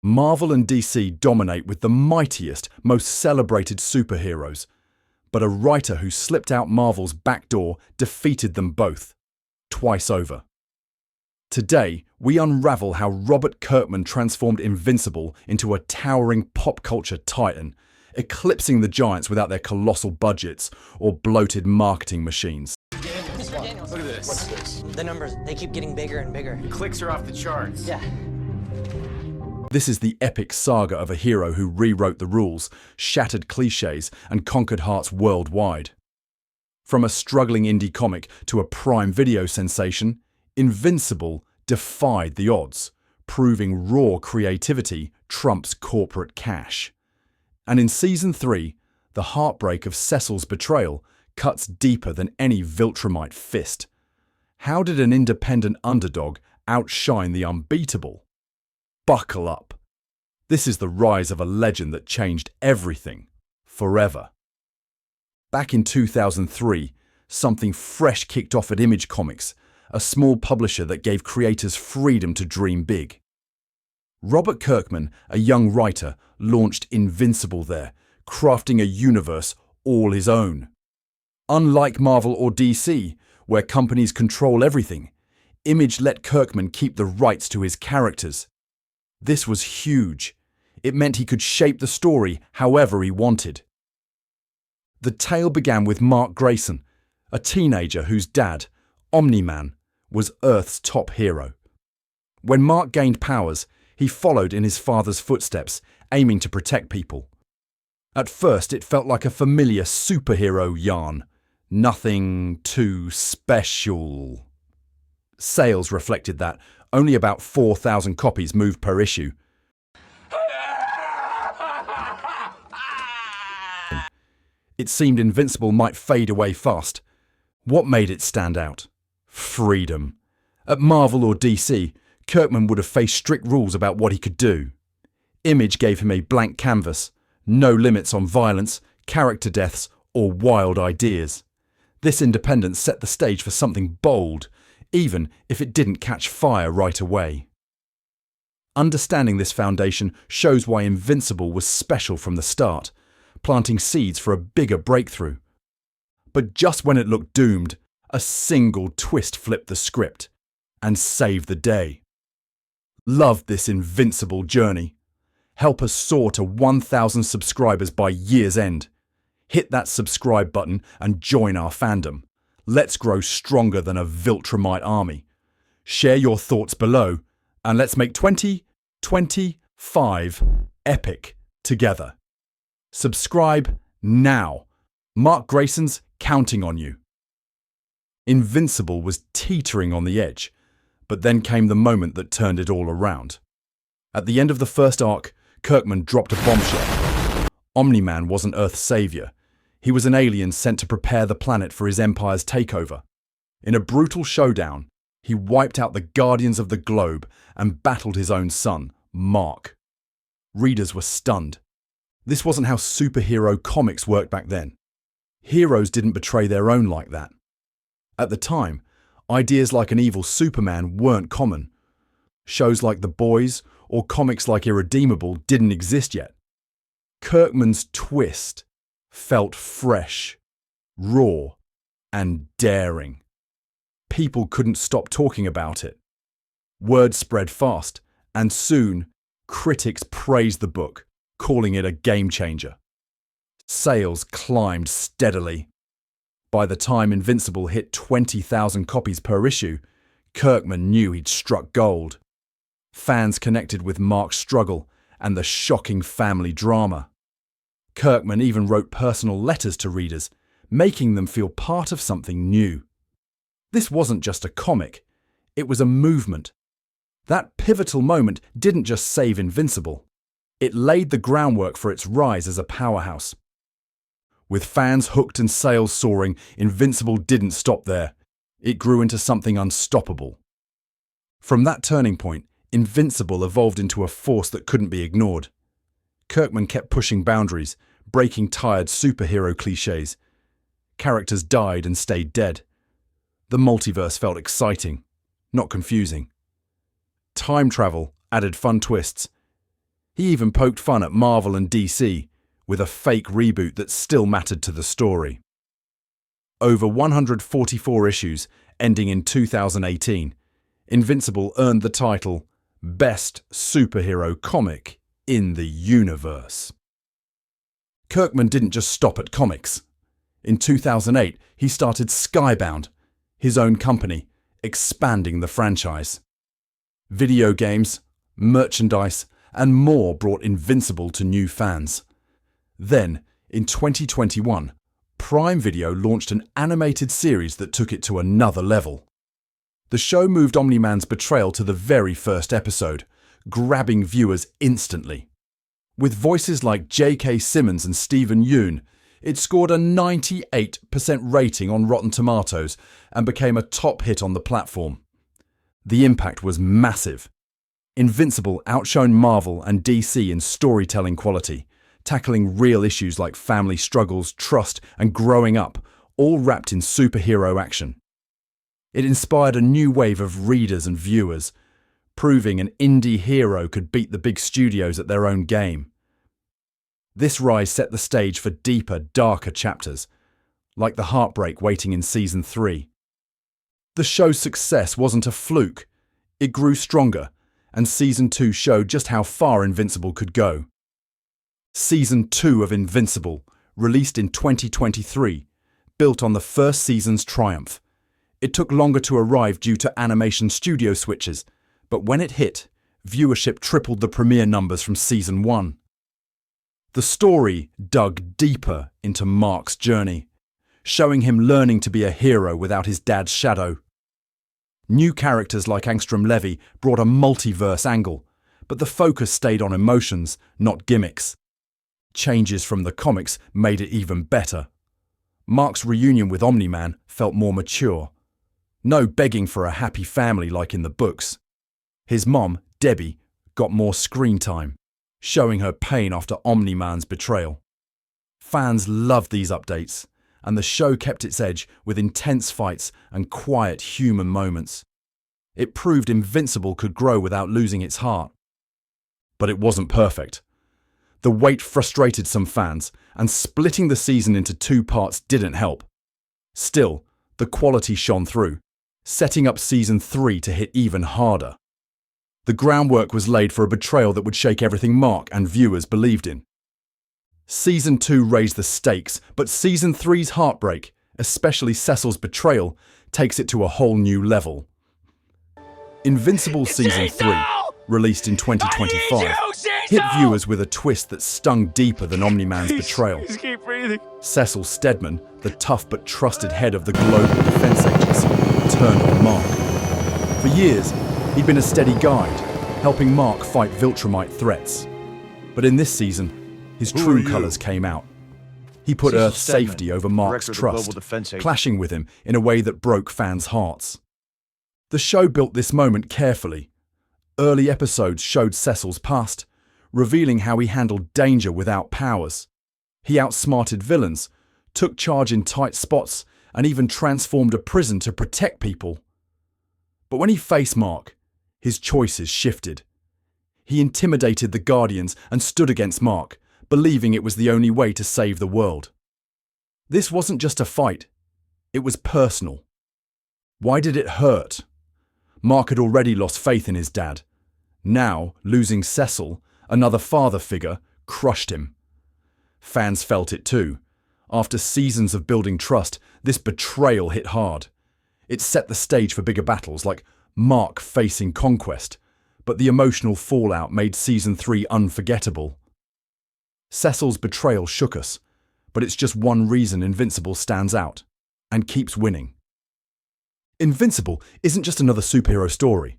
Marvel and DC dominate with the mightiest, most celebrated superheroes, but a writer who slipped out Marvel's back door defeated them both, twice over. Today, we unravel how Robert Kirkman transformed Invincible into a towering pop culture titan, eclipsing the giants without their colossal budgets or bloated marketing machines. Mr. Daniels. Look at this. What's this? The numbers, they keep getting bigger and bigger. The clicks are off the charts. Yeah. This is the epic saga of a hero who rewrote the rules, shattered cliches, and conquered hearts worldwide. From a struggling indie comic to a Prime Video sensation, Invincible defied the odds, proving raw creativity trumps corporate cash. And in Season 3, the heartbreak of Cecil's betrayal cuts deeper than any Viltrumite fist. How did an independent underdog outshine the unbeatable? Buckle up. This is the rise of a legend that changed everything, forever. Back in 2003, something fresh kicked off at Image Comics, a small publisher that gave creators freedom to dream big. Robert Kirkman, a young writer, launched Invincible there, crafting a universe all his own. Unlike Marvel or DC, where companies control everything, Image let Kirkman keep the rights to his characters. This was huge. It meant he could shape the story however he wanted. The tale began with Mark Grayson, a teenager whose dad, Omni-Man, was Earth's top hero. When Mark gained powers, he followed in his father's footsteps, aiming to protect people. At first, it felt like a familiar superhero yarn. Nothing too special. Sales reflected that. Only about 4,000 copies moved per issue. It seemed Invincible might fade away fast. What made it stand out? Freedom. At Marvel or DC, Kirkman would have faced strict rules about what he could do. Image gave him a blank canvas, no limits on violence, character deaths, or wild ideas. This independence set the stage for something bold, even if it didn't catch fire right away. Understanding this foundation shows why Invincible was special from the start, planting seeds for a bigger breakthrough. But just when it looked doomed, a single twist flipped the script and saved the day. Love this Invincible journey. Help us soar to 1,000 subscribers by year's end. Hit that subscribe button and join our fandom. Let's grow stronger than a Viltrumite army. Share your thoughts below, and let's make 2025 epic together. Subscribe now. Mark Grayson's counting on you. Invincible was teetering on the edge, but then came the moment that turned it all around. At the end of the first arc, Kirkman dropped a bombshell. Omni-Man wasn't Earth's savior. He was an alien sent to prepare the planet for his empire's takeover. In a brutal showdown, he wiped out the guardians of the globe and battled his own son, Mark. Readers were stunned. This wasn't how superhero comics worked back then. Heroes didn't betray their own like that. At the time, ideas like an evil Superman weren't common. Shows like The Boys or comics like Irredeemable didn't exist yet. Kirkman's twist felt fresh, raw, and daring. People couldn't stop talking about it. Word spread fast, and soon, critics praised the book, calling it a game changer. Sales climbed steadily. By the time Invincible hit 20,000 copies per issue, Kirkman knew he'd struck gold. Fans connected with Mark's struggle and the shocking family drama. Kirkman even wrote personal letters to readers, making them feel part of something new. This wasn't just a comic, it was a movement. That pivotal moment didn't just save Invincible. It laid the groundwork for its rise as a powerhouse. With fans hooked and sales soaring, Invincible didn't stop there. It grew into something unstoppable. From that turning point, Invincible evolved into a force that couldn't be ignored. Kirkman kept pushing boundaries, breaking tired superhero cliches. Characters died and stayed dead. The multiverse felt exciting, not confusing. Time travel added fun twists. He even poked fun at Marvel and DC with a fake reboot that still mattered to the story. Over 144 issues, ending in 2018, Invincible earned the title Best Superhero Comic in the Universe. Kirkman didn't just stop at comics. In 2008, he started Skybound, his own company, expanding the franchise. Video games, merchandise, and more brought Invincible to new fans. Then, in 2021, Prime Video launched an animated series that took it to another level. The show moved Omni-Man's betrayal to the very first episode, grabbing viewers instantly. With voices like J.K. Simmons and Stephen Yeun, it scored a 98% rating on Rotten Tomatoes and became a top hit on the platform. The impact was massive. Invincible outshone Marvel and DC in storytelling quality, tackling real issues like family struggles, trust, and growing up, all wrapped in superhero action. It inspired a new wave of readers and viewers, proving an indie hero could beat the big studios at their own game. This rise set the stage for deeper, darker chapters, like the Heartbreak waiting in Season 3. The show's success wasn't a fluke. It grew stronger, and Season 2 showed just how far Invincible could go. Season 2 of Invincible, released in 2023, built on the first season's triumph. It took longer to arrive due to animation studio switches, but when it hit, viewership tripled the premiere numbers from Season 1. The story dug deeper into Mark's journey, showing him learning to be a hero without his dad's shadow. New characters like Angstrom Levy brought a multiverse angle, but the focus stayed on emotions, not gimmicks. Changes from the comics made it even better. Mark's reunion with Omni-Man felt more mature. No begging for a happy family like in the books. His mom, Debbie, got more screen time, showing her pain after Omni-Man's betrayal. Fans loved these updates, and the show kept its edge with intense fights and quiet human moments. It proved Invincible could grow without losing its heart. But it wasn't perfect. The wait frustrated some fans, and splitting the season into 2 parts didn't help. Still, the quality shone through, setting up Season 3 to hit even harder. The groundwork was laid for a betrayal that would shake everything Mark and viewers believed in. Season 2 raised the stakes, but Season 3's Heartbreak, especially Cecil's betrayal, takes it to a whole new level. Invincible Season 3, released in 2025, hit viewers with a twist that stung deeper than Omni-Man's betrayal. Keep breathing. Cecil Stedman, the tough but trusted head of the Global Defense Agency, turned on Mark. For years, he'd been a steady guide, helping Mark fight Viltrumite threats. But in this season, his true colours came out. He put Cecil Earth's Stedman, safety over Mark's Director of the Global trust, Defense Agency. clashing with him in a way that broke fans' hearts. The show built this moment carefully. Early episodes showed Cecil's past, revealing how he handled danger without powers. He outsmarted villains, took charge in tight spots, and even transformed a prison to protect people. But when he faced Mark, his choices shifted. He intimidated the Guardians and stood against Mark, believing it was the only way to save the world. This wasn't just a fight. It was personal. Why did it hurt? Mark had already lost faith in his dad. Now, losing Cecil, another father figure, crushed him. Fans felt it too. After seasons of building trust, this betrayal hit hard. It set the stage for bigger battles like Mark facing Conquest, but the emotional fallout made Season 3 unforgettable. Cecil's betrayal shook us, but it's just one reason Invincible stands out and keeps winning. Invincible isn't just another superhero story.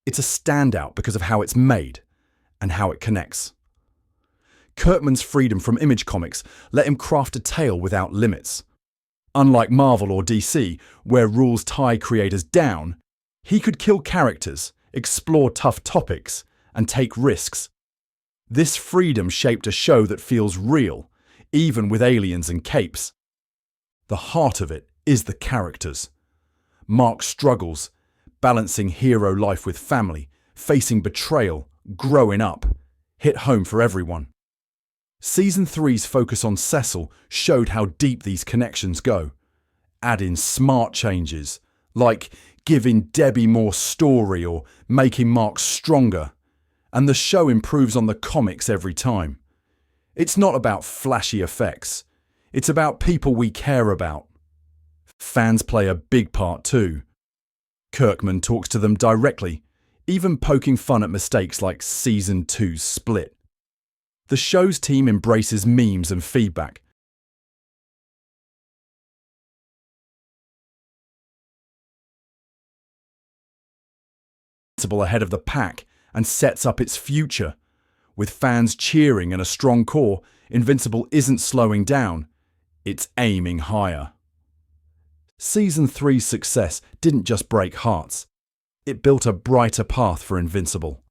It's a standout because of how it's made and how it connects. Kirkman's freedom from Image Comics let him craft a tale without limits. Unlike Marvel or DC, where rules tie creators down, he could kill characters, explore tough topics, and take risks. This freedom shaped a show that feels real, even with aliens and capes. The heart of it is the characters. Mark struggles, balancing hero life with family, facing betrayal, growing up. hit home for everyone. Season 3's focus on Cecil showed how deep these connections go. Add in smart changes, like giving Debbie more story or making Mark stronger, and the show improves on the comics every time. It's not about flashy effects. It's about people we care about. Fans play a big part too. Kirkman talks to them directly, even poking fun at mistakes like Season 2's split. The show's team embraces memes and feedback. Invincible ahead of the pack and sets up its future. With fans cheering and a strong core, Invincible isn't slowing down, it's aiming higher. Season 3's success didn't just break hearts, it built a brighter path for Invincible.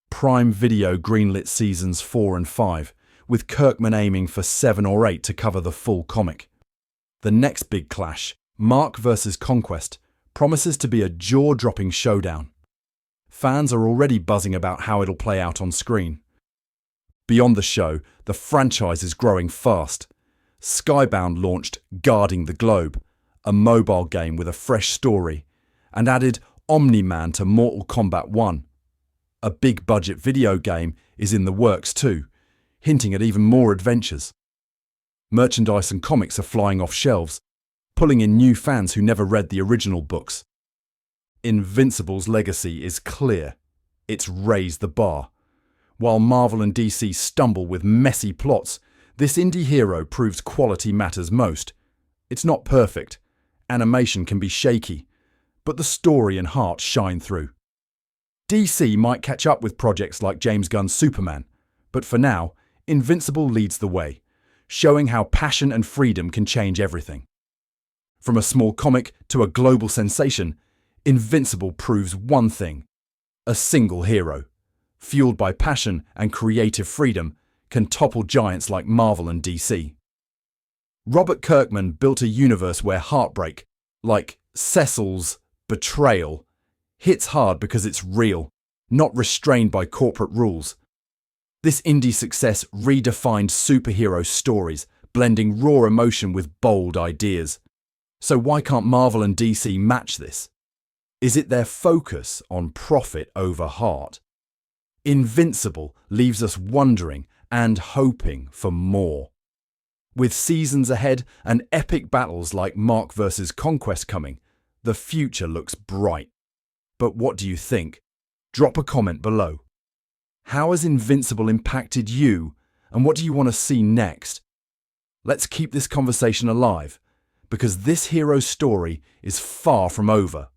Prime Video greenlit Seasons 4 and 5, with Kirkman aiming for 7 or 8 to cover the full comic. The next big clash, Mark vs. Conquest, promises to be a jaw-dropping showdown. Fans are already buzzing about how it'll play out on screen. Beyond the show, the franchise is growing fast. Skybound launched Guarding the Globe, a mobile game with a fresh story, and added Omni-Man to Mortal Kombat 1. A big-budget video game is in the works too, hinting at even more adventures. Merchandise and comics are flying off shelves, pulling in new fans who never read the original books. Invincible's legacy is clear. It's raised the bar. While Marvel and DC stumble with messy plots, this indie hero proves quality matters most. It's not perfect. Animation can be shaky, but the story and heart shine through. DC might catch up with projects like James Gunn's Superman, but for now, Invincible leads the way, showing how passion and freedom can change everything. From a small comic to a global sensation, Invincible proves one thing: a single hero, fueled by passion and creative freedom, can topple giants like Marvel and DC. Robert Kirkman built a universe where heartbreak, like Cecil's betrayal, hits hard because it's real, not restrained by corporate rules. This indie success redefined superhero stories, blending raw emotion with bold ideas. So why can't Marvel and DC match this? Is it their focus on profit over heart? Invincible leaves us wondering and hoping for more. With seasons ahead and epic battles like Mark vs. Conquest coming, the future looks bright. But what do you think? Drop a comment below. How has Invincible impacted you, and what do you want to see next? Let's keep this conversation alive, because this hero's story is far from over.